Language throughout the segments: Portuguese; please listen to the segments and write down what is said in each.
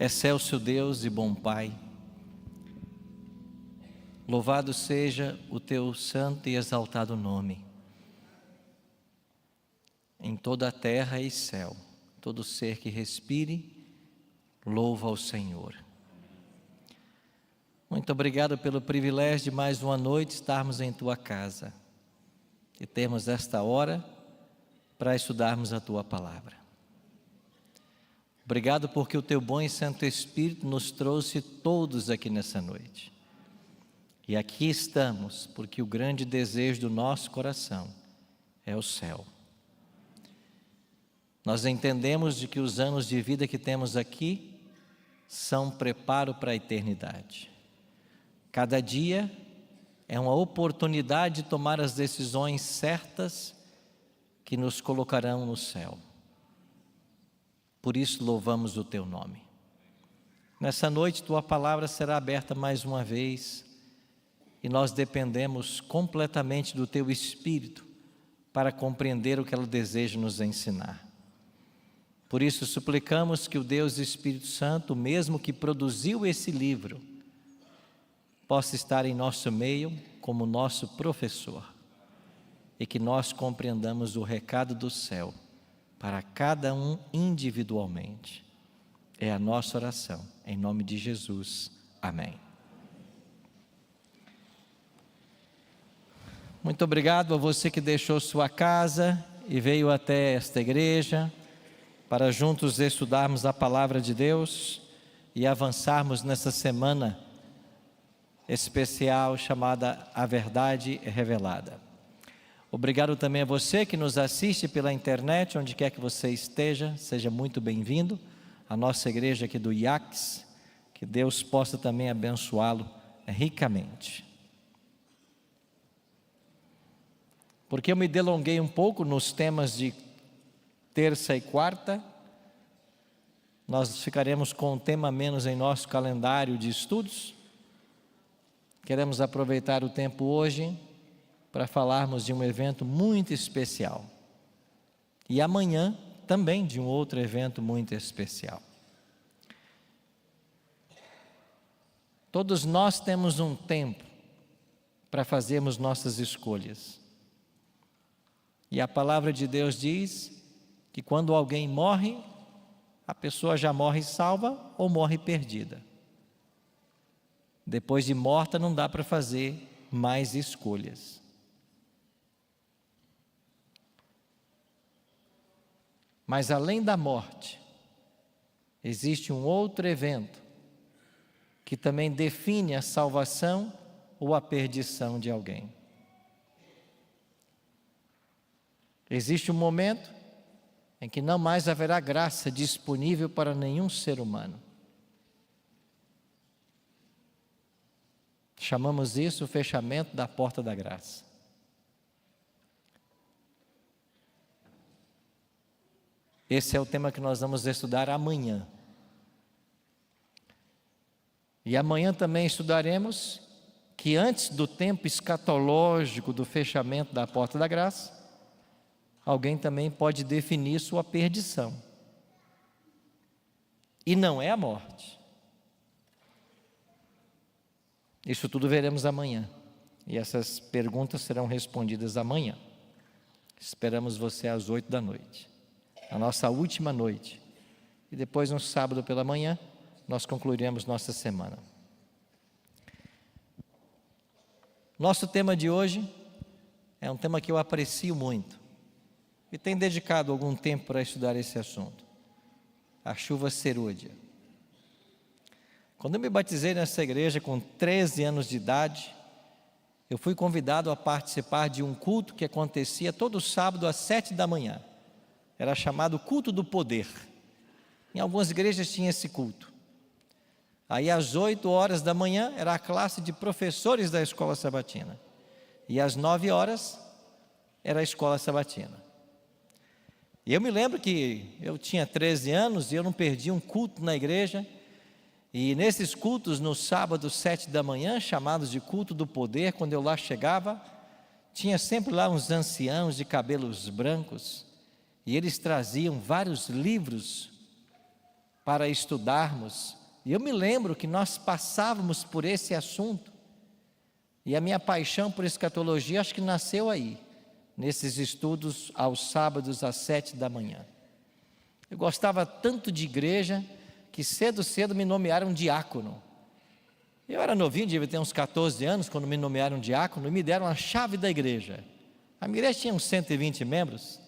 Excelso Deus e bom Pai, louvado seja o teu santo e exaltado nome. Em toda a terra e céu, todo ser que respire, louva ao Senhor. Muito obrigado pelo privilégio de mais uma noite estarmos em tua casa e termos esta hora para estudarmos a tua palavra. Obrigado porque o teu bom e santo Espírito nos trouxe todos aqui nessa noite. E aqui estamos porque o grande desejo do nosso coração é o céu. Nós entendemos de que os anos de vida que temos aqui são preparo para a eternidade. Cada dia é uma oportunidade de tomar as decisões certas que nos colocarão no céu. Por isso louvamos o teu nome. Nessa noite tua palavra será aberta mais uma vez e nós dependemos completamente do teu Espírito para compreender o que ela deseja nos ensinar. Por isso suplicamos que o Deus Espírito Santo, mesmo que produziu esse livro, possa estar em nosso meio como nosso professor e que nós compreendamos o recado do céu para cada um individualmente. É a nossa oração, em nome de Jesus. Amém. Muito obrigado a você que deixou sua casa e veio até esta igreja para juntos estudarmos a palavra de Deus e avançarmos nessa semana especial chamada A Verdade Revelada. Obrigado também a você que nos assiste pela internet, onde quer que você esteja, seja muito bem-vindo à nossa igreja aqui do IACS, que Deus possa também abençoá-lo ricamente. Porque eu me delonguei um pouco nos temas de terça e quarta, nós ficaremos com um tema a menos em nosso calendário de estudos. Queremos aproveitar o tempo hoje para falarmos de um evento muito especial. E amanhã também de um outro evento muito especial. Todos nós temos um tempo para fazermos nossas escolhas. E a palavra de Deus diz que quando alguém morre, a pessoa já morre salva ou morre perdida. Depois de morta não dá para fazer mais escolhas. Mas além da morte, existe um outro evento que também define a salvação ou a perdição de alguém. Existe um momento em que não mais haverá graça disponível para nenhum ser humano. Chamamos isso o fechamento da porta da graça. Esse é o tema que nós vamos estudar amanhã. E amanhã também estudaremos que antes do tempo escatológico do fechamento da porta da graça, alguém também pode definir sua perdição. E não é a morte. Isso tudo veremos amanhã. E essas perguntas serão respondidas amanhã. Esperamos você às 8 da noite. A nossa última noite. E depois, no sábado pela manhã, nós concluiremos nossa semana. Nosso tema de hoje é um tema que eu aprecio muito. E tenho dedicado algum tempo para estudar esse assunto. A chuva serúdia. Quando eu me batizei nessa igreja com 13 anos de idade, eu fui convidado a participar de um culto que acontecia todo sábado às 7 da manhã. Era chamado culto do poder. Em algumas igrejas tinha esse culto. Aí às 8 horas da manhã era a classe de professores da escola sabatina. E às 9 horas era a escola sabatina. E eu me lembro que eu tinha 13 anos e eu não perdi um culto na igreja. E nesses cultos, no sábado, 7 da manhã, chamados de culto do poder, quando eu lá chegava, tinha sempre lá uns anciãos de cabelos brancos, e eles traziam vários livros para estudarmos, e eu me lembro que nós passávamos por esse assunto, e a minha paixão por escatologia acho que nasceu aí, nesses estudos aos sábados às 7 da manhã. Eu gostava tanto de igreja, que cedo me nomearam diácono. Eu era novinho, devia ter uns 14 anos, quando me nomearam diácono, e me deram a chave da igreja. A minha igreja tinha uns 120 membros,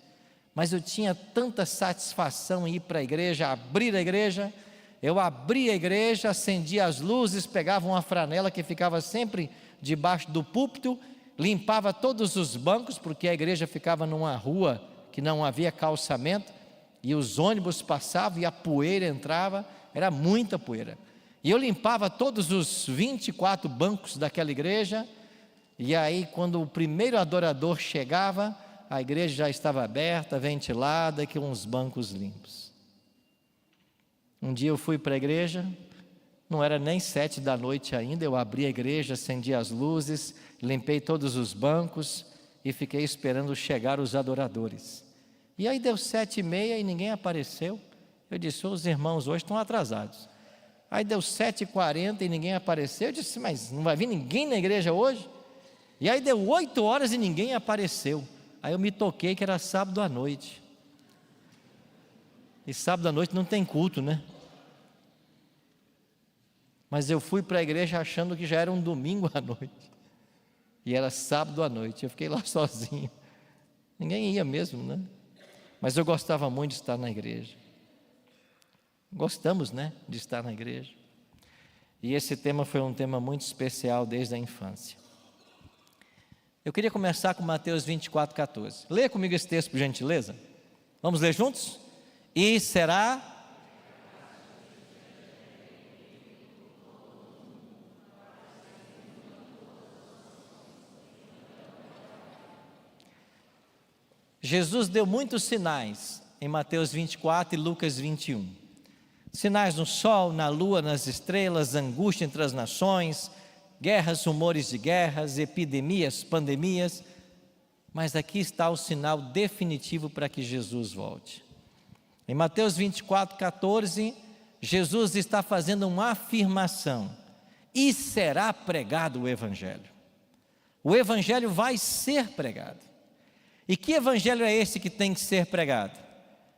mas eu tinha tanta satisfação em ir para a igreja, abrir a igreja. Eu abria a igreja, acendia as luzes, pegava uma franela que ficava sempre debaixo do púlpito, limpava todos os bancos, porque a igreja ficava numa rua que não havia calçamento, e os ônibus passavam e a poeira entrava, era muita poeira. E eu limpava todos os 24 bancos daquela igreja, e aí quando o primeiro adorador chegava, a igreja já estava aberta, ventilada, com uns bancos limpos. Um dia eu fui para a igreja, não era nem 7 da noite ainda, eu abri a igreja, acendi as luzes, limpei todos os bancos e fiquei esperando chegar os adoradores. E aí deu 7h30 e ninguém apareceu. Eu disse, os irmãos hoje estão atrasados. Aí deu 7h40 e ninguém apareceu. Eu disse, mas não vai vir ninguém na igreja hoje? E aí deu 8 horas e ninguém apareceu. Aí eu me toquei que era sábado à noite. E sábado à noite não tem culto, né? Mas eu fui para a igreja achando que já era um domingo à noite. E era sábado à noite. Eu fiquei lá sozinho. Ninguém ia mesmo, né? Mas eu gostava muito de estar na igreja. Gostamos, né, de estar na igreja. E esse tema foi um tema muito especial desde a infância. Eu queria começar com Mateus 24:14. Leia comigo esse texto, por gentileza. Vamos ler juntos? E será... Jesus deu muitos sinais em Mateus 24 e Lucas 21. Sinais no sol, na lua, nas estrelas, angústia entre as nações, guerras, rumores de guerras, epidemias, pandemias. Mas aqui está o sinal definitivo para que Jesus volte. Em Mateus 24:14, Jesus está fazendo uma afirmação: e será pregado o Evangelho. O Evangelho vai ser pregado. E que evangelho é esse que tem que ser pregado?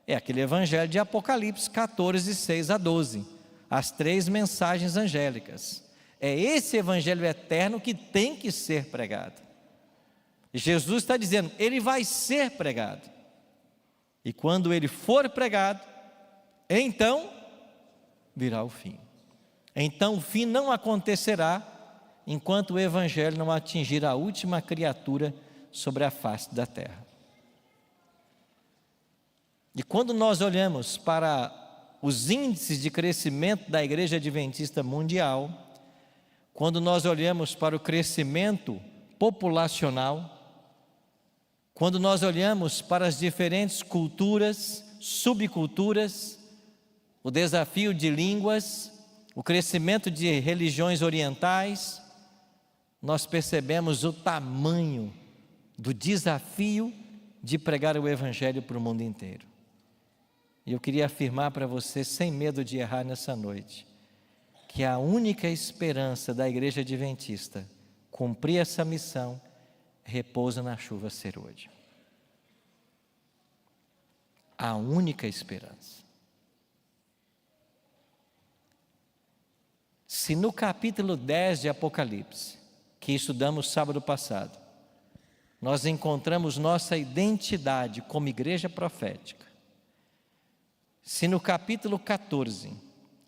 É aquele evangelho de Apocalipse 14, 6 a 12, as 3 mensagens angélicas. É esse evangelho eterno que tem que ser pregado. E Jesus está dizendo, ele vai ser pregado. E quando ele for pregado, então virá o fim. Então o fim não acontecerá enquanto o evangelho não atingir a última criatura sobre a face da terra. E quando nós olhamos para os índices de crescimento da Igreja Adventista Mundial, quando nós olhamos para o crescimento populacional, quando nós olhamos para as diferentes culturas, subculturas, o desafio de línguas, o crescimento de religiões orientais, nós percebemos o tamanho do desafio de pregar o Evangelho para o mundo inteiro. E eu queria afirmar para você, sem medo de errar nessa noite, que a única esperança da Igreja Adventista cumprir essa missão repousa na chuva serôdia. A única esperança. Se no capítulo 10 de Apocalipse, que estudamos sábado passado, nós encontramos nossa identidade como igreja profética, se no capítulo 14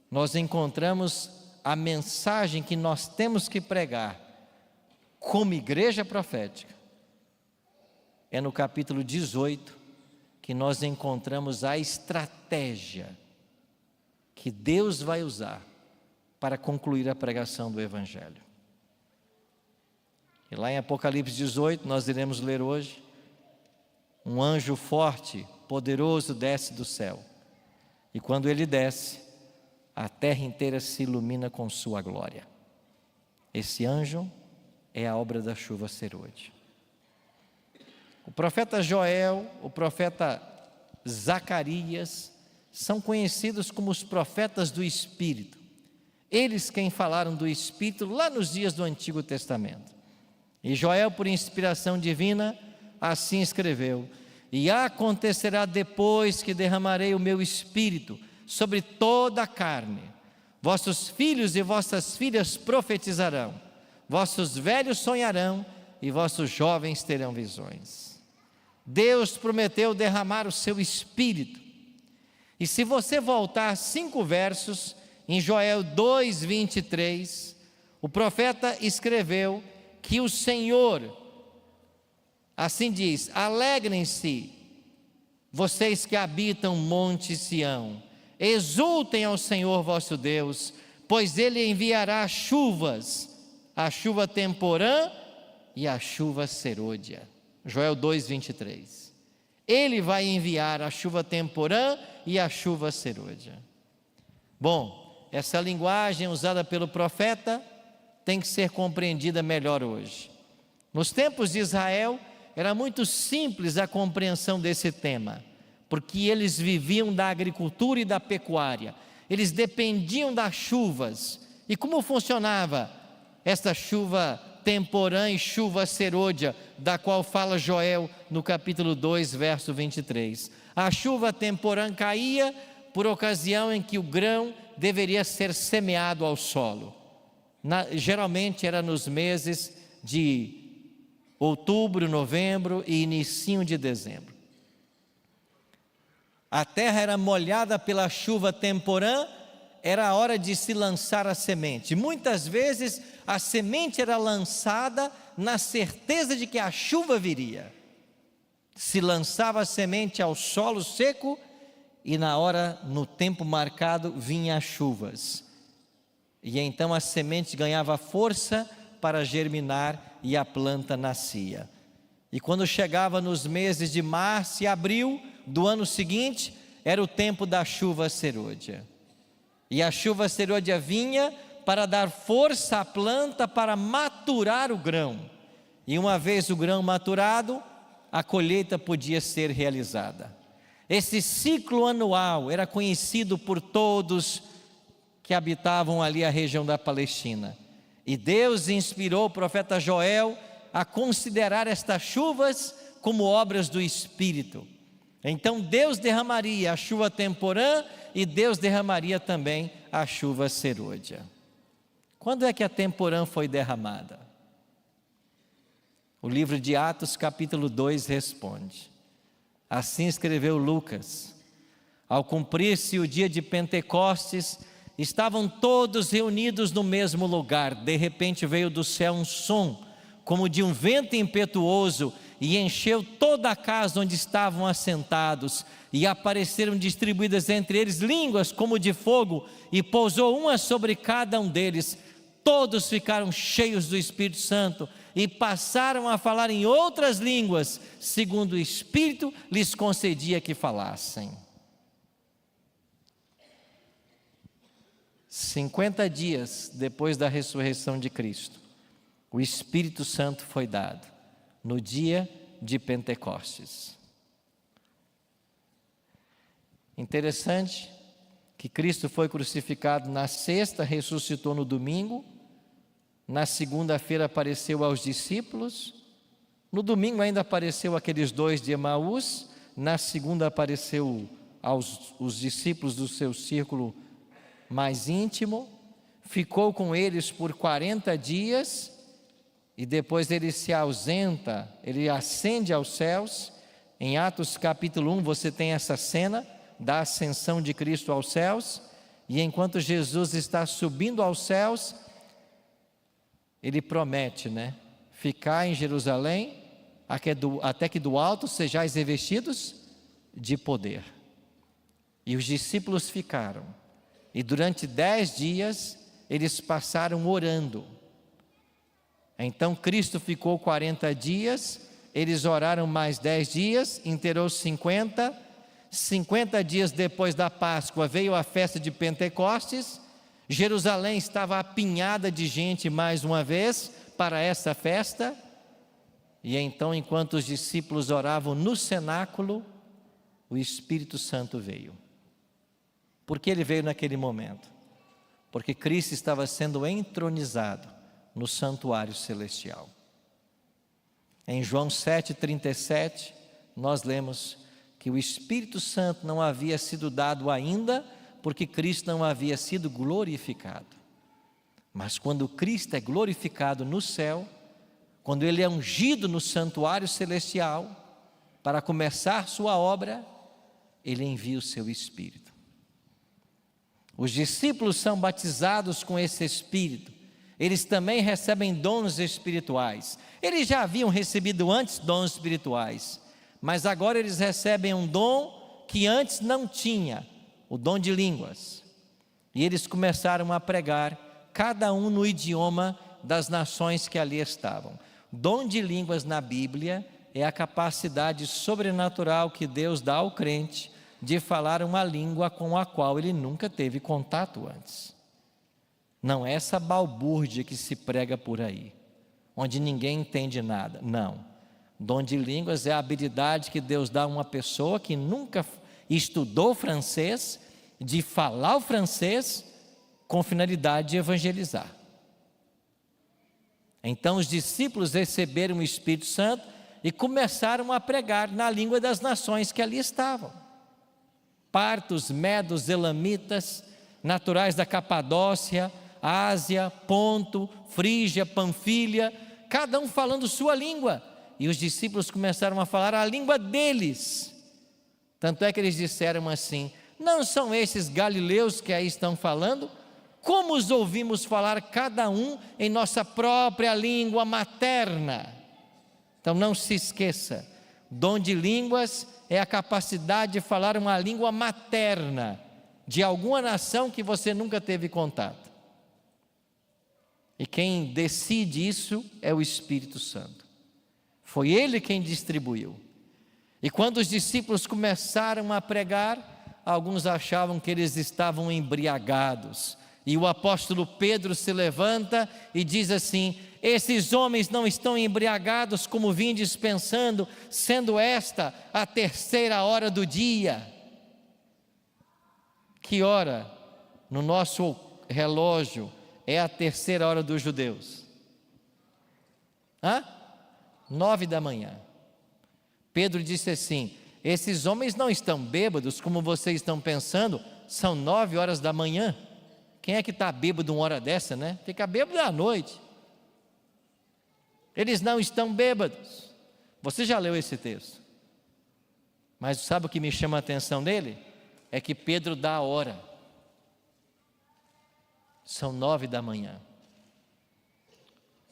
nós encontramos a mensagem que nós temos que pregar como igreja profética, é no capítulo 18 que nós encontramos a estratégia que Deus vai usar para concluir a pregação do Evangelho. E lá em Apocalipse 18, nós iremos ler hoje, um anjo forte, poderoso desce do céu. E quando ele desce, a terra inteira se ilumina com sua glória. Esse anjo é a obra da chuva serôdia. O profeta Joel, o profeta Zacarias, são conhecidos como os profetas do Espírito. Eles quem falaram do Espírito lá nos dias do Antigo Testamento. E Joel, por inspiração divina, assim escreveu: e acontecerá depois que derramarei o meu Espírito sobre toda a carne, vossos filhos e vossas filhas profetizarão, vossos velhos sonharão e vossos jovens terão visões. Deus prometeu derramar o seu Espírito. E se você voltar 5 versos, em Joel 2:23, o profeta escreveu que o Senhor, assim diz: alegrem-se, vocês que habitam Monte Sião, exultem ao Senhor vosso Deus, pois Ele enviará chuvas, a chuva temporã e a chuva serôdia. Joel 2:23. Ele vai enviar a chuva temporã e a chuva serôdia. Bom, essa linguagem usada pelo profeta tem que ser compreendida melhor hoje. Nos tempos de Israel, era muito simples a compreensão desse tema, porque eles viviam da agricultura e da pecuária, eles dependiam das chuvas. E como funcionava esta chuva temporã e chuva serôdia, da qual fala Joel no capítulo 2, verso 23? A chuva temporã caía por ocasião em que o grão deveria ser semeado ao solo. Geralmente era nos meses de outubro, novembro e inicinho de dezembro. A terra era molhada pela chuva temporã, era a hora de se lançar a semente. Muitas vezes a semente era lançada na certeza de que a chuva viria. Se lançava a semente ao solo seco e no tempo marcado, vinha as chuvas. E então a semente ganhava força para germinar e a planta nascia. E quando chegava nos meses de março e abril do ano seguinte, era o tempo da chuva serôdia. E a chuva serôdia vinha para dar força à planta para maturar o grão. E uma vez o grão maturado, a colheita podia ser realizada. Esse ciclo anual era conhecido por todos que habitavam ali a região da Palestina. E Deus inspirou o profeta Joel a considerar estas chuvas como obras do Espírito. Então Deus derramaria a chuva temporã e Deus derramaria também a chuva serôdia. Quando é que a temporã foi derramada? O livro de Atos capítulo 2 responde: assim escreveu Lucas: ao cumprir-se o dia de Pentecostes, estavam todos reunidos no mesmo lugar. De repente veio do céu um som, como de um vento impetuoso, e encheu toda a casa onde estavam assentados. E apareceram distribuídas entre eles línguas como de fogo, e pousou uma sobre cada um deles. Todos ficaram cheios do Espírito Santo e passaram a falar em outras línguas, segundo o Espírito lhes concedia que falassem. 50 dias depois da ressurreição de Cristo, o Espírito Santo foi dado, no dia de Pentecostes. Interessante que Cristo foi crucificado na sexta, ressuscitou no domingo, na segunda-feira apareceu aos discípulos, no domingo ainda apareceu aqueles 2 de Emaús, na segunda apareceu aos discípulos do seu círculo mais íntimo, ficou com eles por 40 dias, e depois ele se ausenta, ele ascende aos céus. Em Atos capítulo 1 você tem essa cena da ascensão de Cristo aos céus, e enquanto Jesus está subindo aos céus, ele promete, ficar em Jerusalém, até que do alto sejais revestidos de poder. E os discípulos ficaram, e durante 10 dias eles passaram orando. Então Cristo ficou 40 dias, eles oraram mais 10 dias, inteirou 50 dias depois da Páscoa veio a festa de Pentecostes. Jerusalém estava apinhada de gente mais uma vez para essa festa. E então, enquanto os discípulos oravam no cenáculo, o Espírito Santo veio. Por que ele veio naquele momento? Porque Cristo estava sendo entronizado no santuário celestial. Em João 7,37, nós lemos que o Espírito Santo não havia sido dado ainda, porque Cristo não havia sido glorificado. Mas quando Cristo é glorificado no céu, quando Ele é ungido no santuário celestial, para começar sua obra, Ele envia o seu Espírito. Os discípulos são batizados com esse Espírito. Eles também recebem dons espirituais. Eles já haviam recebido antes dons espirituais, mas agora eles recebem um dom que antes não tinha, o dom de línguas. E eles começaram a pregar, cada um no idioma das nações que ali estavam. Dom de línguas na Bíblia é a capacidade sobrenatural que Deus dá ao crente de falar uma língua com a qual ele nunca teve contato antes. Não é essa balbúrdia que se prega por aí, onde ninguém entende nada. Não. Dom de línguas é a habilidade que Deus dá a uma pessoa que nunca estudou francês, de falar o francês com finalidade de evangelizar. Então os discípulos receberam o Espírito Santo e começaram a pregar na língua das nações que ali estavam. Partos, medos, elamitas, naturais da Capadócia, Ásia, Ponto, Frígia, Panfilha, cada um falando sua língua. E os discípulos começaram a falar a língua deles. Tanto é que eles disseram assim: não são esses galileus que aí estão falando? Como os ouvimos falar cada um em nossa própria língua materna? Então não se esqueça, dom de línguas é a capacidade de falar uma língua materna de alguma nação que você nunca teve contato. E quem decide isso é o Espírito Santo. Foi Ele quem distribuiu. E quando os discípulos começaram a pregar, alguns achavam que eles estavam embriagados. E o apóstolo Pedro se levanta e diz assim: esses homens não estão embriagados como vindes pensando, sendo esta a terceira hora do dia. Que hora no nosso relógio é a terceira hora dos judeus? 9 da manhã. Pedro disse assim: esses homens não estão bêbados como vocês estão pensando, são 9 horas da manhã. Quem é que está bêbado uma hora dessa, né? Fica bêbado à noite. Eles não estão bêbados. Você já leu esse texto? Mas sabe o que me chama a atenção dele? É que Pedro dá a hora. São 9 da manhã.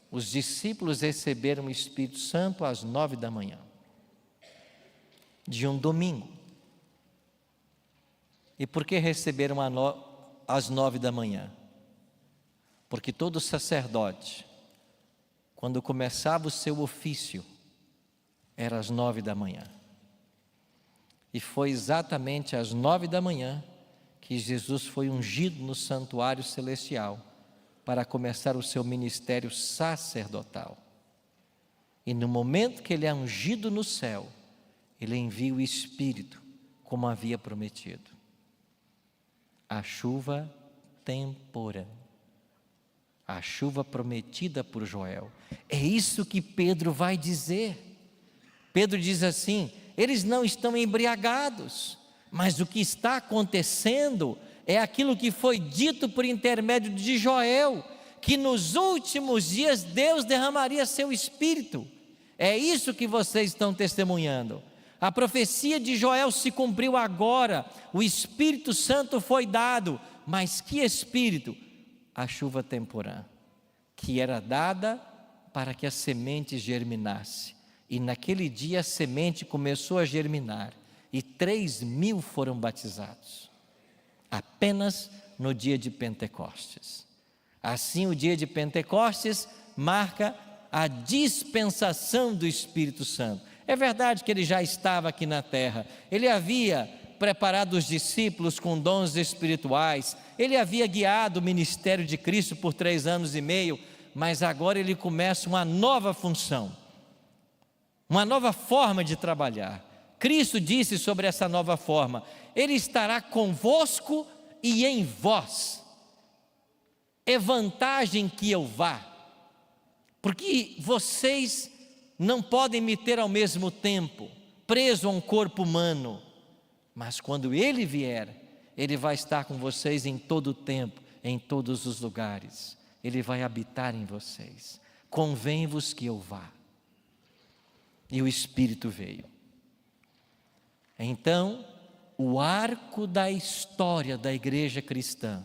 Os discípulos receberam o Espírito Santo às 9 da manhã, de um domingo. E por que receberam às 9 da manhã? Porque todo sacerdote, quando começava o seu ofício, era às 9 da manhã. E foi exatamente às 9 da manhã que Jesus foi ungido no santuário celestial para começar o seu ministério sacerdotal. E no momento que ele é ungido no céu, ele envia o Espírito, como havia prometido. A chuva temporã, a chuva prometida por Joel. É isso que Pedro vai dizer. Pedro diz assim: eles não estão embriagados, mas o que está acontecendo é aquilo que foi dito por intermédio de Joel, que nos últimos dias Deus derramaria seu Espírito. É isso que vocês estão testemunhando. A profecia de Joel se cumpriu agora, o Espírito Santo foi dado. Mas que Espírito? A chuva temporã, que era dada para que a semente germinasse. E naquele dia a semente começou a germinar, e 3.000 foram batizados, apenas no dia de Pentecostes. Assim, o dia de Pentecostes marca a dispensação do Espírito Santo. É verdade que ele já estava aqui na terra, ele havia preparado os discípulos com dons espirituais, ele havia guiado o ministério de Cristo por 3 anos e meio, mas agora ele começa uma nova função, uma nova forma de trabalhar. Cristo disse sobre essa nova forma: Ele estará convosco e em vós. É vantagem que eu vá, porque vocês não podem me ter ao mesmo tempo, preso a um corpo humano, mas quando Ele vier, Ele vai estar com vocês em todo o tempo, em todos os lugares. Ele vai habitar em vocês. Convém-vos que eu vá. E o Espírito veio. Então, o arco da história da igreja cristã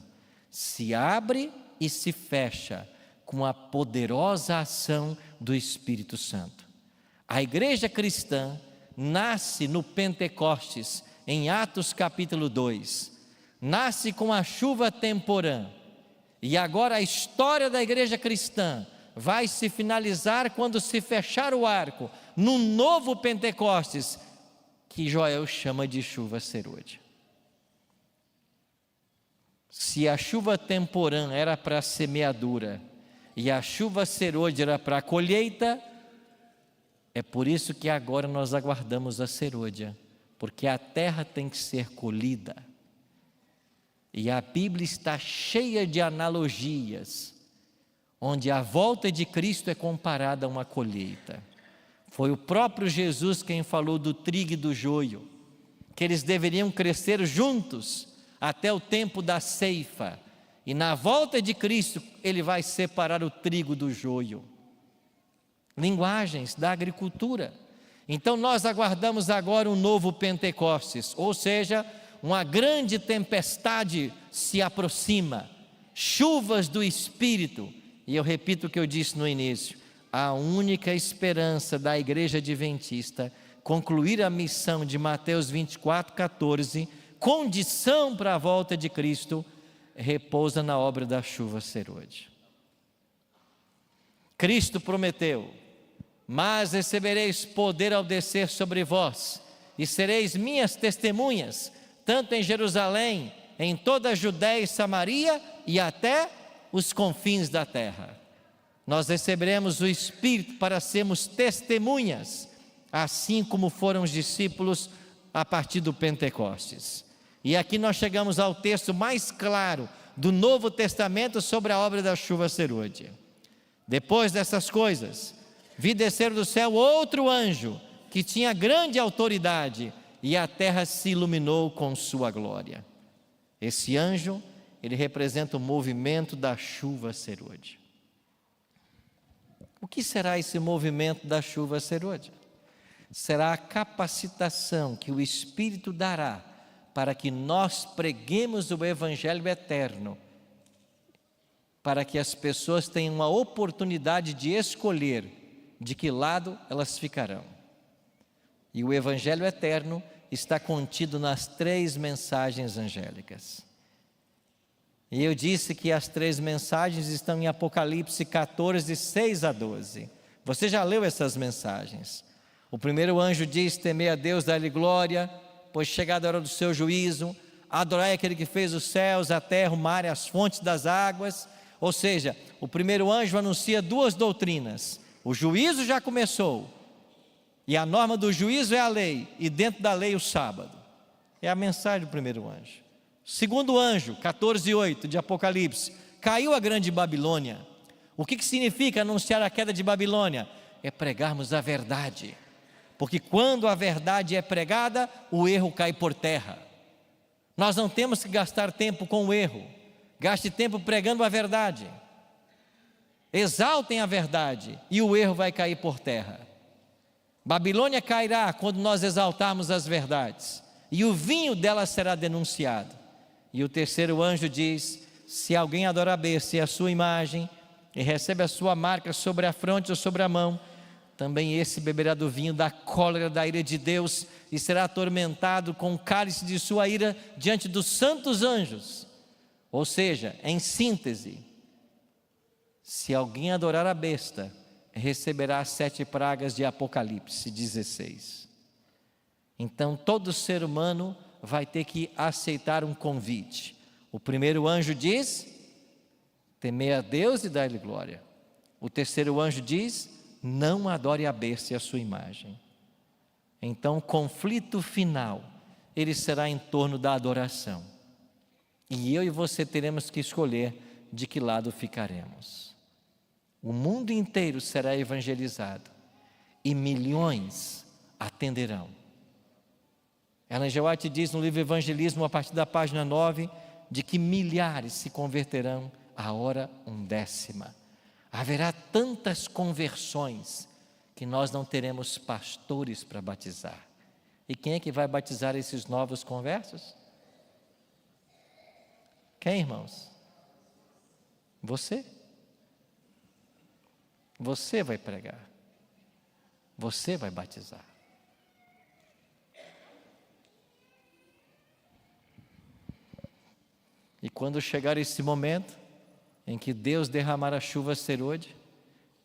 se abre e se fecha com a poderosa ação do Espírito Santo. A igreja cristã nasce no Pentecostes, em Atos capítulo 2, nasce com a chuva temporã, e agora a história da igreja cristã vai se finalizar quando se fechar o arco, no novo Pentecostes, que Joel chama de chuva serôdia. Se a chuva temporã era para a semeadura, e a chuva serôdia era para a colheita, é por isso que agora nós aguardamos a serôdia, porque a terra tem que ser colhida. E a Bíblia está cheia de analogias, onde a volta de Cristo é comparada a uma colheita. Foi o próprio Jesus quem falou do trigo e do joio, que eles deveriam crescer juntos até o tempo da ceifa, e na volta de Cristo Ele vai separar o trigo do joio. Linguagens da agricultura. Então nós aguardamos agora um novo Pentecostes, ou seja, uma grande tempestade se aproxima, chuvas do Espírito, e eu repito o que eu disse no início, a única esperança da igreja adventista, concluir a missão de Mateus 24:14, condição para a volta de Cristo, repousa na obra da chuva serôdia. Cristo prometeu: mas recebereis poder ao descer sobre vós, e sereis minhas testemunhas, tanto em Jerusalém, em toda a Judéia e Samaria, e até os confins da terra. Nós receberemos o Espírito para sermos testemunhas, assim como foram os discípulos a partir do Pentecostes. E aqui nós chegamos ao texto mais claro do Novo Testamento sobre a obra da chuva serôdia. Depois dessas coisas, vi descer do céu outro anjo, que tinha grande autoridade, e a terra se iluminou com sua glória. Esse anjo, ele representa o movimento da chuva serôdia. O que será esse movimento da chuva serôdia? Será a capacitação que o Espírito dará para que nós preguemos o Evangelho eterno, para que as pessoas tenham uma oportunidade de escolher de que lado elas ficarão. E o Evangelho eterno está contido nas 3 mensagens angélicas. E eu disse que as 3 mensagens estão em Apocalipse 14, 6 a 12. Você já leu essas mensagens? O primeiro anjo diz: temei a Deus, dai-lhe glória, pois chegada a hora do seu juízo, adorai aquele que fez os céus, a terra, o mar e as fontes das águas. Ou seja, o primeiro anjo anuncia 2 doutrinas. O juízo já começou, e a norma do juízo é a lei, e dentro da lei o sábado. É a mensagem do primeiro anjo. Segundo anjo, 14:8 de Apocalipse, caiu a grande Babilônia. O que significa anunciar a queda de Babilônia? É pregarmos a verdade, porque quando a verdade é pregada, o erro cai por terra. Nós não temos que gastar tempo com o erro, gaste tempo pregando a verdade. Exaltem a verdade e o erro vai cair por terra. Babilônia cairá quando nós exaltarmos as verdades, e o vinho dela será denunciado. E o terceiro anjo diz: se alguém adora a besta e a sua imagem, e recebe a sua marca sobre a fronte ou sobre a mão, também esse beberá do vinho da cólera da ira de Deus, e será atormentado com o cálice de sua ira diante dos santos anjos. Ou seja, em síntese, se alguém adorar a besta, receberá as 7 pragas de Apocalipse 16. Então todo ser humano vai ter que aceitar um convite. O primeiro anjo diz: temei a Deus e dai-lhe glória. O terceiro anjo diz: não adore a besta e a sua imagem. Então o conflito final, ele será em torno da adoração. E eu e você teremos que escolher de que lado ficaremos. O mundo inteiro será evangelizado e milhões atenderão. Ellen G. White diz no livro Evangelismo, a partir da página 9, de que milhares se converterão à hora undécima. Haverá tantas conversões que nós não teremos pastores para batizar. E quem é que vai batizar esses novos conversos? Quem, irmãos? Você. Você vai pregar. Você vai batizar. E quando chegar esse momento em que Deus derramar a chuva serôdia,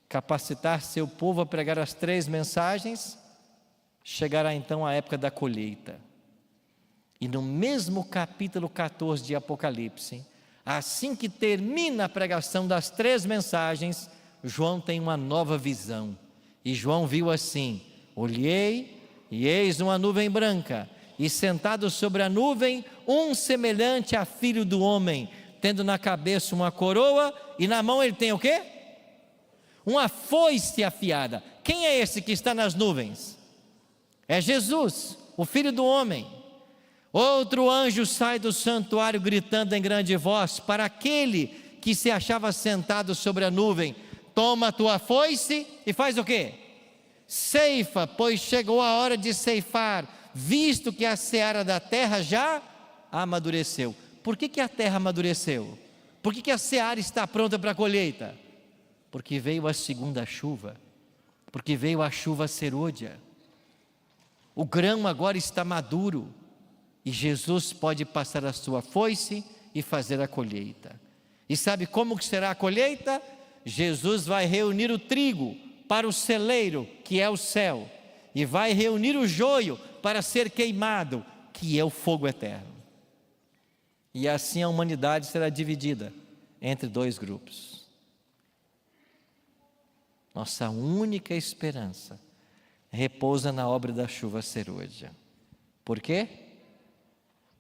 capacitar seu povo a pregar as 3 mensagens, chegará então a época da colheita. E no mesmo capítulo 14 de Apocalipse, assim que termina a pregação das 3 mensagens, João tem uma nova visão. E João viu assim: olhei e eis uma nuvem branca, e sentado sobre a nuvem, um semelhante a filho do homem, tendo na cabeça uma coroa, e na mão ele tem o quê? Uma foice afiada. Quem é esse que está nas nuvens? É Jesus, o filho do homem. Outro anjo sai do santuário gritando em grande voz para aquele que se achava sentado sobre a nuvem: toma a tua foice e faz o quê? Ceifa, pois chegou a hora de ceifar, visto que a seara da terra já amadureceu. Por que a terra amadureceu? Por que a seara está pronta para a colheita? Porque veio a segunda chuva, porque veio a chuva serôdia. O grão agora está maduro, e Jesus pode passar a sua foice e fazer a colheita. E sabe como que será a colheita? Jesus vai reunir o trigo para o celeiro, que é o céu, e vai reunir o joio para ser queimado, que é o fogo eterno. E assim a humanidade será dividida entre 2 grupos. Nossa única esperança repousa na obra da chuva serôdia. Por quê?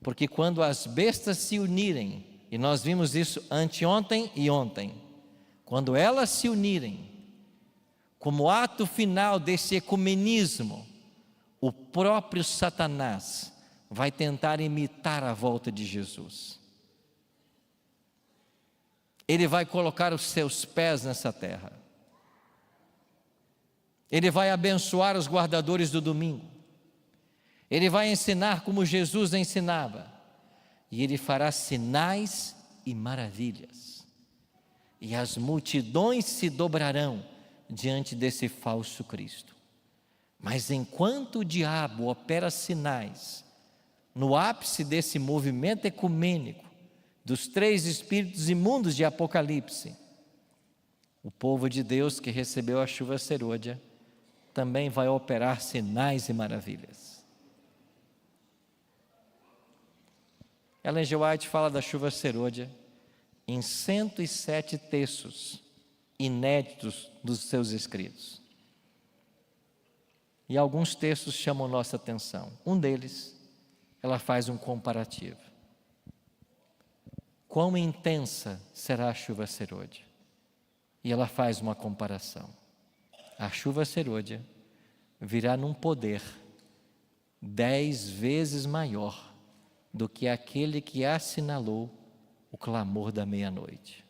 Porque quando as bestas se unirem, e nós vimos isso anteontem e ontem, quando elas se unirem, como ato final desse ecumenismo, o próprio Satanás vai tentar imitar a volta de Jesus. Ele vai colocar os seus pés nessa terra. Ele vai abençoar os guardadores do domingo. Ele vai ensinar como Jesus ensinava. E ele fará sinais e maravilhas. E as multidões se dobrarão diante desse falso Cristo. Mas enquanto o diabo opera sinais, no ápice desse movimento ecumênico, dos 3 espíritos imundos de Apocalipse, o povo de Deus que recebeu a chuva serôdia também vai operar sinais e maravilhas. Ellen G. White fala da chuva serôdia em 107 textos inéditos dos seus escritos. E alguns textos chamam nossa atenção. Um deles, ela faz um comparativo. Quão intensa será a chuva serôdia? E ela faz uma comparação. A chuva serôdia virá num poder 10 vezes maior do que aquele que assinalou o clamor da meia-noite.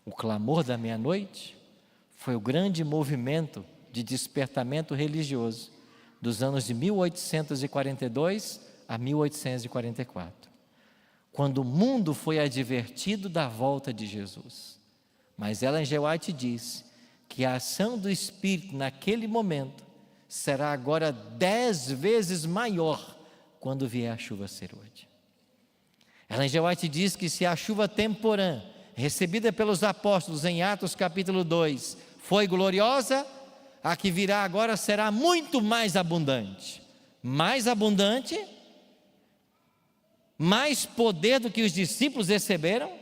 O clamor da meia-noite foi o grande movimento de despertamento religioso dos anos de 1842 a 1844, quando o mundo foi advertido da volta de Jesus. Mas Ellen G. White diz que a ação do Espírito naquele momento será agora 10 vezes maior quando vier a chuva serôdia. Ellen G. White diz que se a chuva temporã recebida pelos apóstolos em Atos capítulo 2 foi gloriosa, a que virá agora será muito mais abundante. Mais abundante, mais poder do que os discípulos receberam.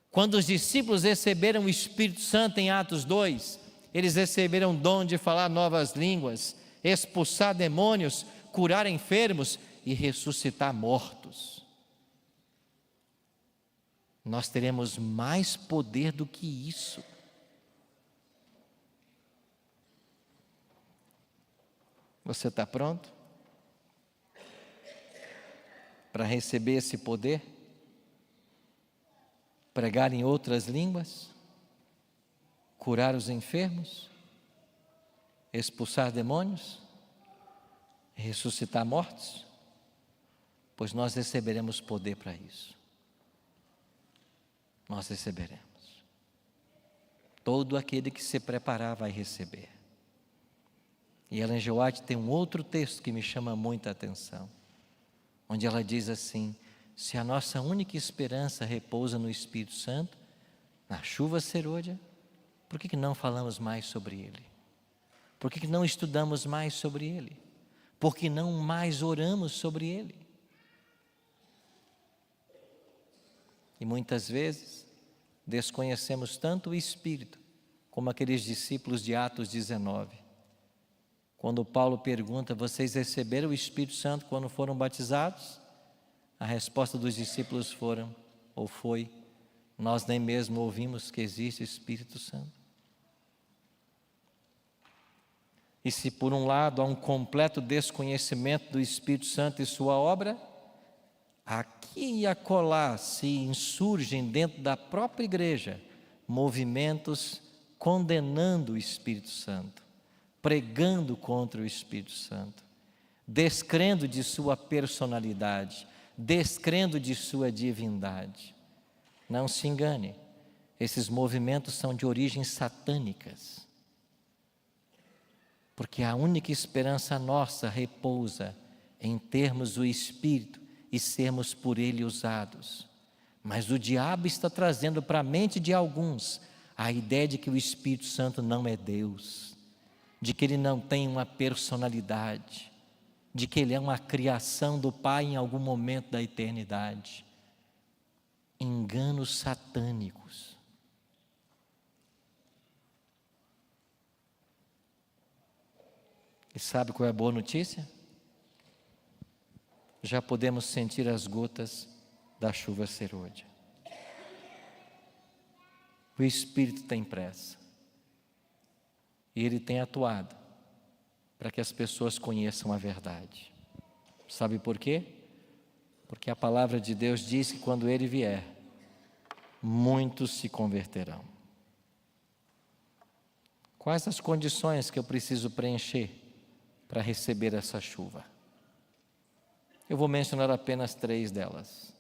Quando os discípulos receberam o Espírito Santo em Atos 2, eles receberam o dom de falar novas línguas, expulsar demônios, curar enfermos, e ressuscitar mortos. Nós teremos mais poder do que isso. Você está pronto para receber esse poder? Pregar em outras línguas? Curar os enfermos? Expulsar demônios? Ressuscitar mortos? Pois nós receberemos poder para isso. Nós receberemos. Todo aquele que se preparar vai receber. E Ellen G. White tem um outro texto que me chama muita atenção, onde ela diz assim: se a nossa única esperança repousa no Espírito Santo, na chuva serôdia, por que não falamos mais sobre Ele? Por que não estudamos mais sobre Ele? Por que não mais oramos sobre Ele? E muitas vezes desconhecemos tanto o Espírito, como aqueles discípulos de Atos 19. Quando Paulo pergunta: vocês receberam o Espírito Santo quando foram batizados? A resposta dos discípulos foi: nós nem mesmo ouvimos que existe o Espírito Santo. E se por um lado há um completo desconhecimento do Espírito Santo e sua obra, aqui e acolá se insurgem dentro da própria igreja movimentos condenando o Espírito Santo, pregando contra o Espírito Santo, descrendo de sua personalidade, descrendo de sua divindade. Não se engane, esses movimentos são de origens satânicas, porque a única esperança nossa repousa em termos o Espírito e sermos por Ele usados. Mas o diabo está trazendo para a mente de alguns a ideia de que o Espírito Santo não é Deus, de que Ele não tem uma personalidade, de que Ele é uma criação do Pai em algum momento da eternidade. Enganos satânicos. E sabe qual é a boa notícia? Já podemos sentir as gotas da chuva serôdia. O Espírito tem pressa. E Ele tem atuado para que as pessoas conheçam a verdade. Sabe por quê? Porque a palavra de Deus diz que quando Ele vier, muitos se converterão. Quais as condições que eu preciso preencher para receber essa chuva? Eu vou mencionar apenas 3 delas.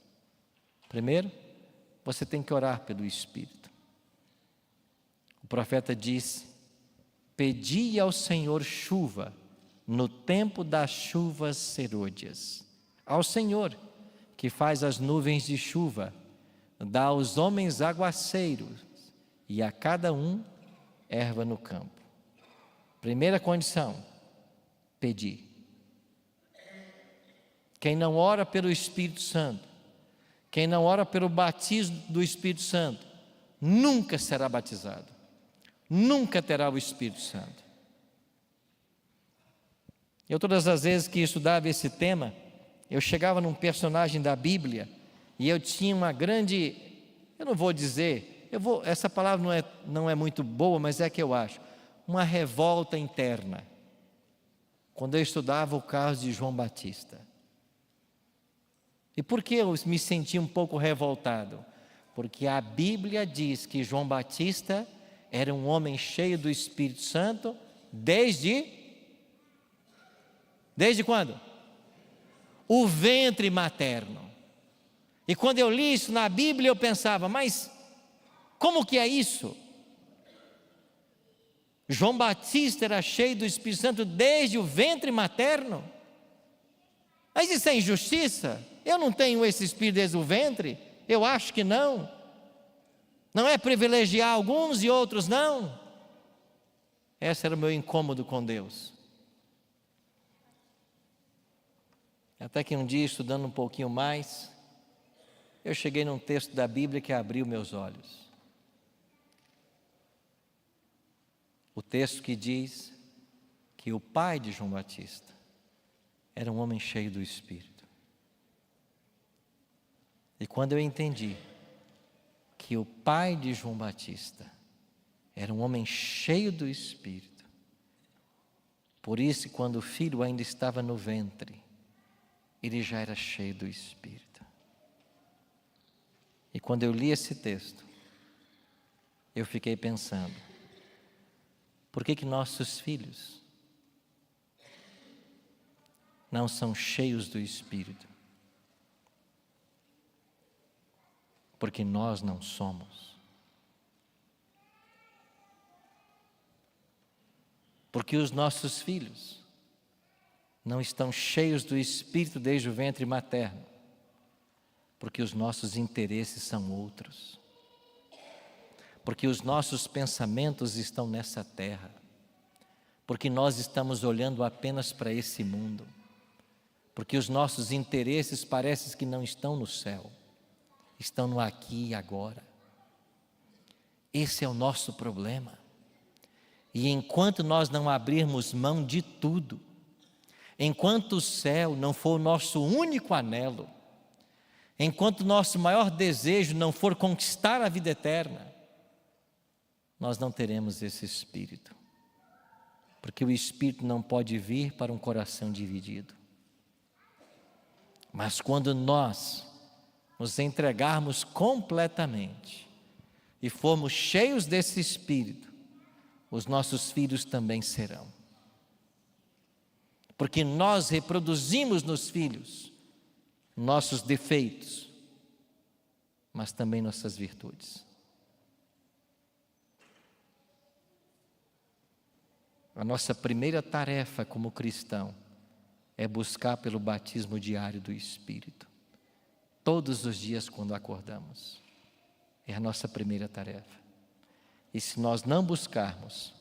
Primeiro, você tem que orar pelo Espírito. O profeta disse: pedi ao Senhor chuva no tempo das chuvas serôdias. Ao Senhor, que faz as nuvens de chuva, dá aos homens aguaceiros e a cada um erva no campo. Primeira condição, pedir. Quem não ora pelo Espírito Santo, quem não ora pelo batismo do Espírito Santo, nunca será batizado, nunca terá o Espírito Santo. Eu, todas as vezes que estudava esse tema, eu chegava num personagem da Bíblia e eu tinha uma grande, eu não vou dizer, essa palavra não é muito boa, mas é que eu acho, uma revolta interna, quando eu estudava o caso de João Batista. E por que eu me senti um pouco revoltado? Porque a Bíblia diz que João Batista era um homem cheio do Espírito Santo desde quando? O ventre materno. E quando eu li isso na Bíblia, eu pensava: mas como que é isso? João Batista era cheio do Espírito Santo desde o ventre materno? Mas isso é injustiça? Eu não tenho esse Espírito desde o ventre? Eu acho que não. Não é privilegiar alguns e outros não? Esse era o meu incômodo com Deus. Até que um dia, estudando um pouquinho mais, eu cheguei num texto da Bíblia que abriu meus olhos. O texto que diz que o pai de João Batista era um homem cheio do Espírito. quando eu entendi que o pai de João Batista era um homem cheio do Espírito, por isso, quando o filho ainda estava no ventre, ele já era cheio do Espírito. E quando eu li esse texto, eu fiquei pensando, por que nossos filhos não são cheios do Espírito? Porque nós não somos. Porque os nossos filhos não estão cheios do Espírito desde o ventre materno, porque os nossos interesses são outros, porque os nossos pensamentos estão nessa terra, porque nós estamos olhando apenas para esse mundo, porque os nossos interesses parecem que não estão no céu, estão no aqui e agora. Esse é o nosso problema. E enquanto nós não abrirmos mão de tudo, enquanto o céu não for o nosso único anelo, enquanto o nosso maior desejo não for conquistar a vida eterna, nós não teremos esse Espírito. Porque o Espírito não pode vir para um coração dividido. Mas quando nós nos entregarmos completamente e formos cheios desse Espírito, os nossos filhos também serão. Porque nós reproduzimos nos filhos nossos defeitos, mas também nossas virtudes. A nossa primeira tarefa como cristão é buscar pelo batismo diário do Espírito. Todos os dias quando acordamos. É a nossa primeira tarefa. E se nós não buscarmos,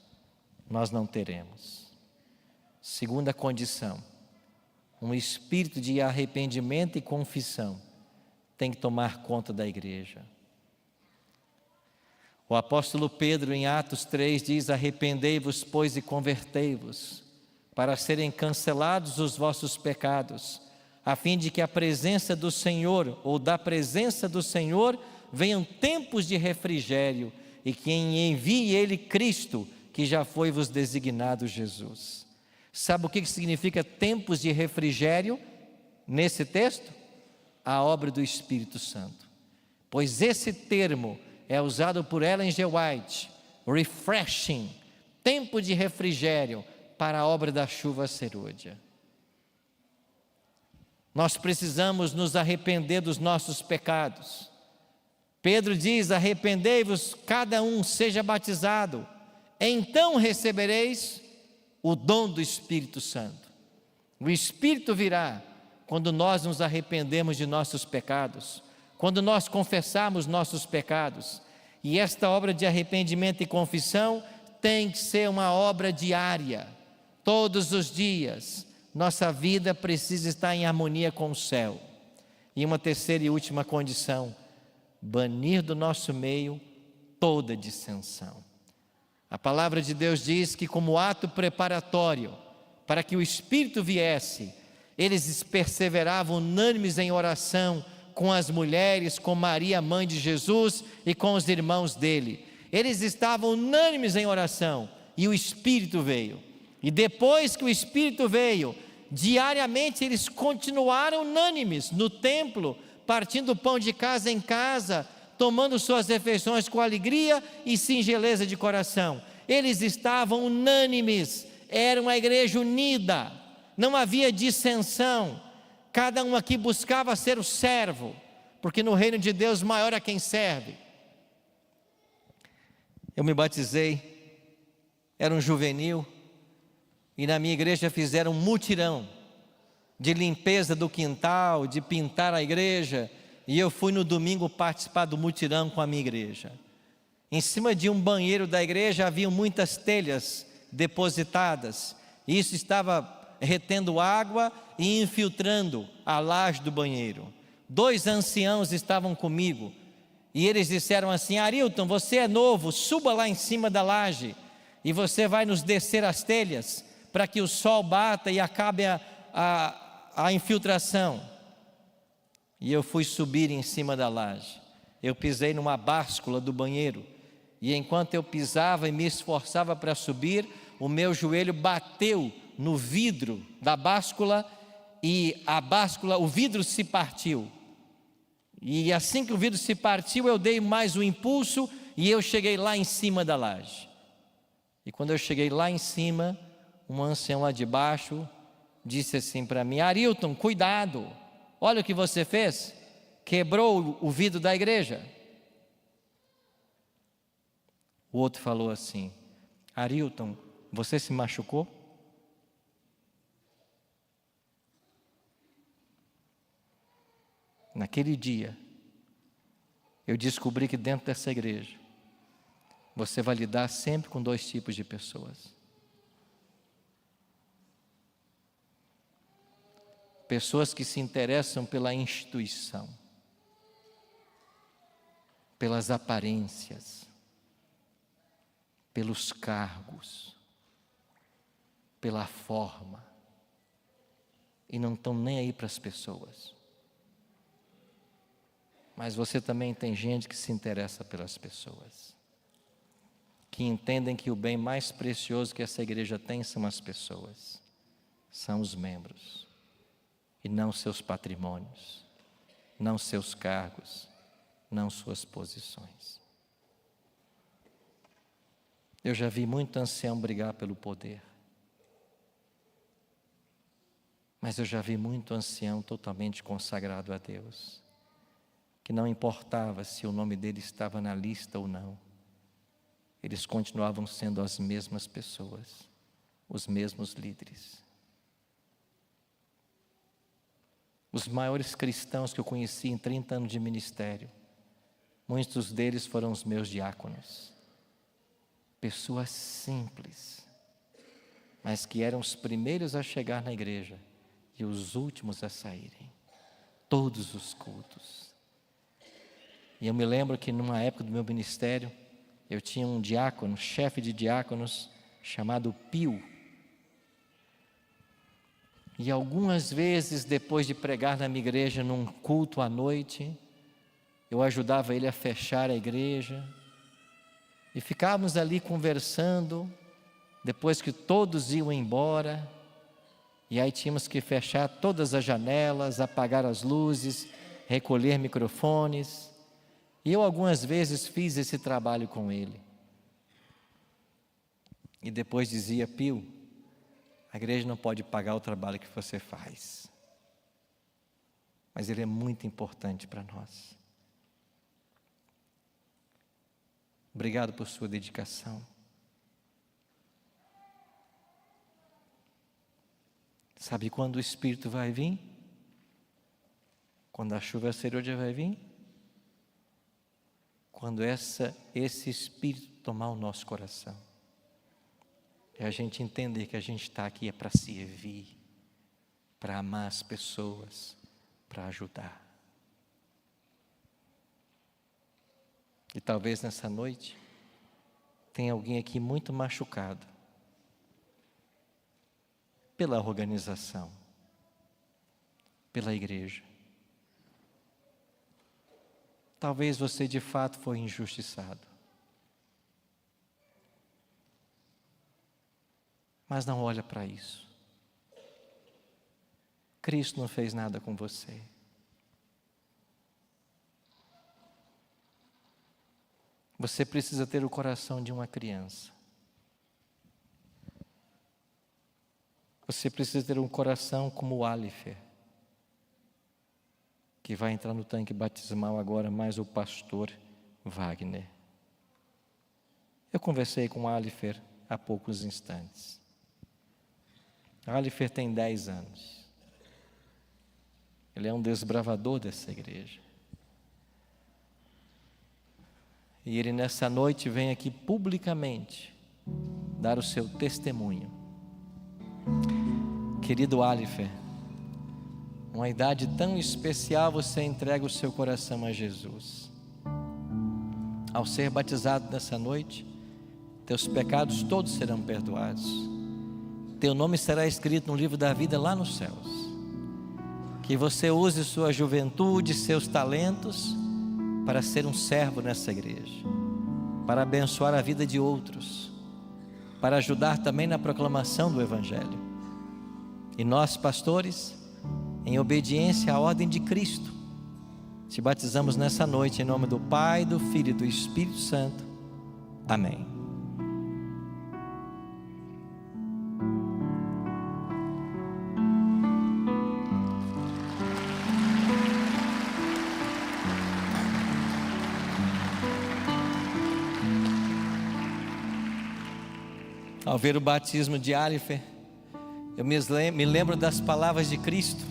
nós não teremos. Segunda condição, um espírito de arrependimento e confissão tem que tomar conta da igreja. O apóstolo Pedro, em Atos 3, diz: arrependei-vos, pois, e convertei-vos, para serem cancelados os vossos pecados, a fim de que a presença do Senhor, ou da presença do Senhor, venham tempos de refrigério, e que envie Ele Cristo, que já foi vos designado Jesus. Sabe o que significa tempos de refrigério nesse texto? A obra do Espírito Santo. Pois esse termo é usado por Ellen G. White, refreshing, tempo de refrigério para a obra da chuva serôdia. Nós precisamos nos arrepender dos nossos pecados. Pedro diz: arrependei-vos, cada um seja batizado, então recebereis o dom do Espírito Santo. O Espírito virá quando nós nos arrependemos de nossos pecados, quando nós confessarmos nossos pecados. E esta obra de arrependimento e confissão tem que ser uma obra diária, todos os dias. Nossa vida precisa estar em harmonia com o céu. E uma terceira e última condição: banir do nosso meio toda dissensão. A palavra de Deus diz que, como ato preparatório para que o Espírito viesse, eles perseveravam unânimes em oração com as mulheres, com Maria, mãe de Jesus, e com os irmãos dele. Eles estavam unânimes em oração e o Espírito veio. E depois que o Espírito veio, diariamente eles continuaram unânimes no templo, partindo o pão de casa em casa, tomando suas refeições com alegria e singeleza de coração. Eles estavam unânimes, era uma igreja unida, não havia dissensão. Cada um aqui buscava ser o servo, porque no reino de Deus maior é quem serve. Eu me batizei, era um juvenil, e na minha igreja fizeram um mutirão de limpeza do quintal, de pintar a igreja, e eu fui no domingo participar do mutirão com a minha igreja. Em cima de um banheiro da igreja haviam muitas telhas depositadas, e isso estava retendo água e infiltrando a laje do banheiro. 2 anciãos estavam comigo, e eles disseram assim: Arilton, você é novo, suba lá em cima da laje, e você vai nos descer as telhas, para que o sol bata e acabe a infiltração. e eu fui subir em cima da laje. Eu pisei numa báscula do banheiro, e enquanto eu pisava e me esforçava para subir, o meu joelho bateu no vidro da báscula, e o vidro se partiu. E assim que o vidro se partiu, eu dei mais um impulso, e eu cheguei lá em cima da laje. E quando eu cheguei lá em cima, um ancião lá de baixo disse assim para mim: Arilton, cuidado, olha o que você fez, quebrou o vidro da igreja. O outro falou assim: Arilton, você se machucou? Naquele dia, eu descobri que dentro dessa igreja, você vai lidar sempre com dois tipos de pessoas. Pessoas que se interessam pela instituição, pelas aparências, pelos cargos, pela forma, e não estão nem aí para as pessoas. Mas você também tem gente que se interessa pelas pessoas, que entendem que o bem mais precioso que essa igreja tem são as pessoas, são os membros, e não seus patrimônios, não seus cargos, não suas posições. Eu já vi muito ancião brigar pelo poder, mas eu já vi muito ancião totalmente consagrado a Deus, que não importava se o nome dele estava na lista ou não, eles continuavam sendo as mesmas pessoas, os mesmos líderes. Os maiores cristãos que eu conheci em 30 anos de ministério, muitos deles foram os meus diáconos. Pessoas simples, mas que eram os primeiros a chegar na igreja e os últimos a saírem, todos os cultos. E eu me lembro que numa época do meu ministério, eu tinha um diácono, chefe de diáconos, chamado Pio. E algumas vezes, depois de pregar na minha igreja, num culto à noite, eu ajudava ele a fechar a igreja, e ficávamos ali conversando, depois que todos iam embora, e aí tínhamos que fechar todas as janelas, apagar as luzes, recolher microfones. E eu algumas vezes fiz esse trabalho com ele. E depois dizia: Pio, a igreja não pode pagar o trabalho que você faz, mas ele é muito importante para nós. Obrigado por sua dedicação. Sabe quando o Espírito vai vir? Quando a chuva serôdia vai vir? Quando esse Espírito tomar o nosso coração, e a gente entender que a gente está aqui é para servir, para amar as pessoas, para ajudar. E talvez nessa noite tenha alguém aqui muito machucado pela organização, pela igreja. Talvez você de fato foi injustiçado. Mas não olha para isso. Cristo não fez nada com você. Você precisa ter o coração de uma criança. Você precisa ter um coração como o Alifer, que vai entrar no tanque batismal agora, mais o pastor Wagner. Eu conversei com o Alifer há poucos instantes. O Alifer tem 10 anos. Ele é um desbravador dessa igreja. E ele nessa noite vem aqui publicamente dar o seu testemunho. Querido Alifer, uma idade tão especial, você entrega o seu coração a Jesus. Ao ser batizado nessa noite, teus pecados todos serão perdoados. Teu nome será escrito no livro da vida lá nos céus. Que você use sua juventude, seus talentos, para ser um servo nessa igreja, para abençoar a vida de outros, para ajudar também na proclamação do Evangelho. E nós, pastores, em obediência à ordem de Cristo, te batizamos nessa noite em nome do Pai, do Filho e do Espírito Santo. Amém. Ao ver o batismo de Alifer, eu me lembro das palavras de Cristo,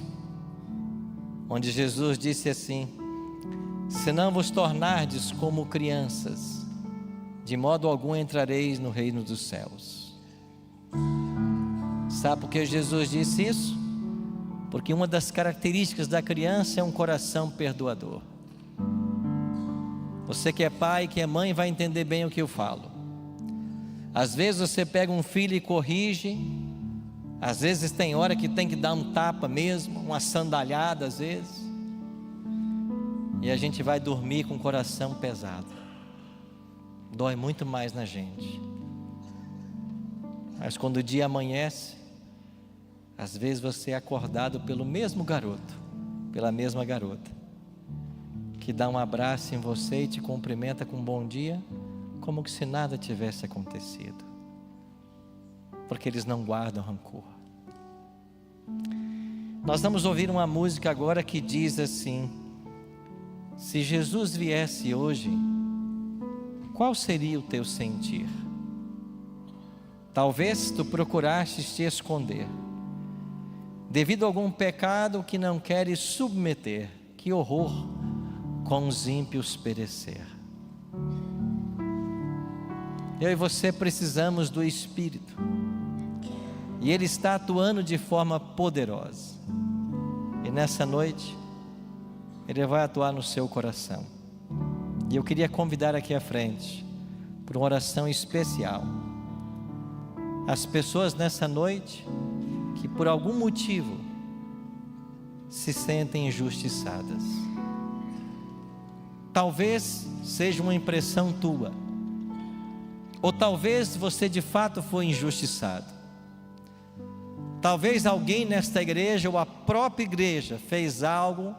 onde Jesus disse assim: se não vos tornardes como crianças, de modo algum entrareis no reino dos céus. Sabe por que Jesus disse isso? Porque uma das características da criança é um coração perdoador. Você que é pai, que é mãe, vai entender bem o que eu falo. Às vezes você pega um filho e corrige, às vezes tem hora que tem que dar um tapa mesmo, uma sandalhada às vezes, e a gente vai dormir com o coração pesado, dói muito mais na gente. Mas quando o dia amanhece, às vezes você é acordado pelo mesmo garoto, pela mesma garota, que dá um abraço em você e te cumprimenta com um bom dia, como que se nada tivesse acontecido, porque eles não guardam rancor. Nós vamos ouvir uma música agora que diz assim: se Jesus viesse hoje, qual seria o teu sentir? Talvez tu procurastes te esconder, devido a algum pecado que não queres submeter. Que horror, com os ímpios perecer. Eu e você precisamos do Espírito, e Ele está atuando de forma poderosa, e nessa noite Ele vai atuar no seu coração. E eu queria convidar aqui à frente para uma oração especial as pessoas nessa noite que por algum motivo se sentem injustiçadas. Talvez seja uma impressão tua, ou talvez você de fato foi injustiçado. Talvez alguém nesta igreja ou a própria igreja fez algo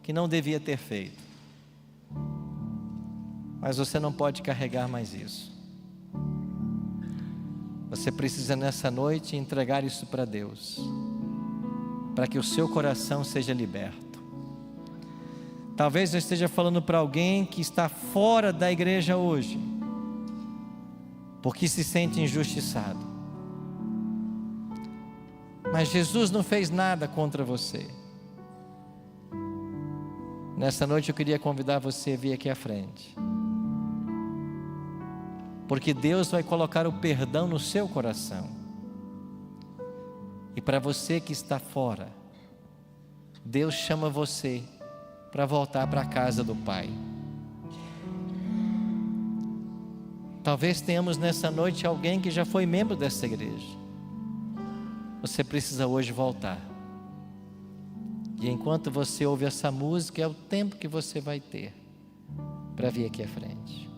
que não devia ter feito. Mas você não pode carregar mais isso. Você precisa nessa noite entregar isso para Deus, para que o seu coração seja liberto. Talvez eu esteja falando para alguém que está fora da igreja hoje, porque se sente injustiçado. Mas Jesus não fez nada contra você. Nessa noite eu queria convidar você a vir aqui à frente, porque Deus vai colocar o perdão no seu coração. E para você que está fora, Deus chama você para voltar para a casa do Pai. Talvez tenhamos nessa noite alguém que já foi membro dessa igreja. Você precisa hoje voltar. E enquanto você ouve essa música, é o tempo que você vai ter para vir aqui à frente.